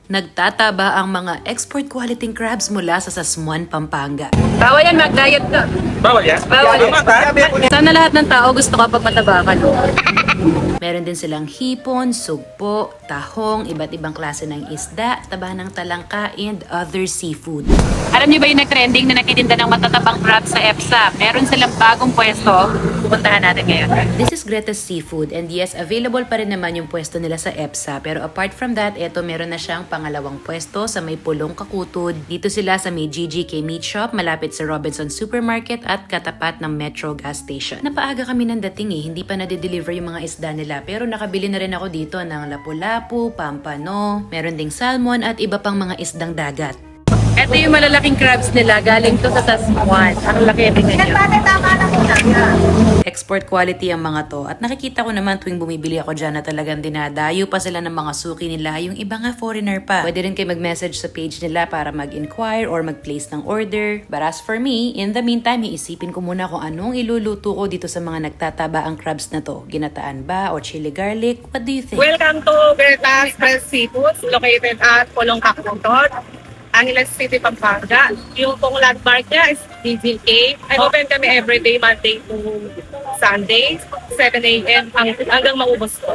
Nagtataba ang mga export quality crabs mula sa Sasmuan, Pampanga. Bawal yan, mag-diet ka. Bawal yan? Bawal yan. Tama. Sana lahat ng tao gusto kapag mataba ka. Meron din silang hipon, sugpo, tahong, iba't ibang klase ng isda, taba ng talangka, and other seafood. Alam niyo ba yung nag-trending na nagtitinda ng matatabang crab sa EPSA? Meron silang bagong pwesto. Pupuntahan natin ngayon. This is Greta's Seafood, and yes, available pa rin naman yung pwesto nila sa EPSA. Pero apart from that, eto meron na siyang pangalawang pwesto sa may Pulong Kakutod. Dito sila sa may GGK Meat Shop, malapit sa Robinson Supermarket at katapat ng Metro Gas Station. Napaaga kami ng dating hindi pa nade-deliver yung mga isda nila. Pero nakabili na rin ako dito ng lapu-lapu, pampano, meron ding salmon at iba pang mga isdang dagat. Ito yung malalaking crabs nila. Galing to sa Sasmuan. Ang laki din niya. Export quality ang mga to. At nakikita ko naman tuwing bumibili ako dyan na talagang dinadayo pa sila ng mga suki nila. Yung iba nga foreigner pa. Pwede rin kayo mag-message sa page nila para mag-inquire or mag-place ng order. But as for me, in the meantime, iisipin ko muna kung anong iluluto ko dito sa mga nagtataba ang crabs na to. Ginataan ba o chili garlic? What do you think? Welcome to Greta's Fresh Seafood, located at Pulong Kakutod, Angeles City, Pampanga. Yung pong landmark niya is DGK. I open kami everyday, Monday to Sunday, 7 a.m. hanggang maubos po.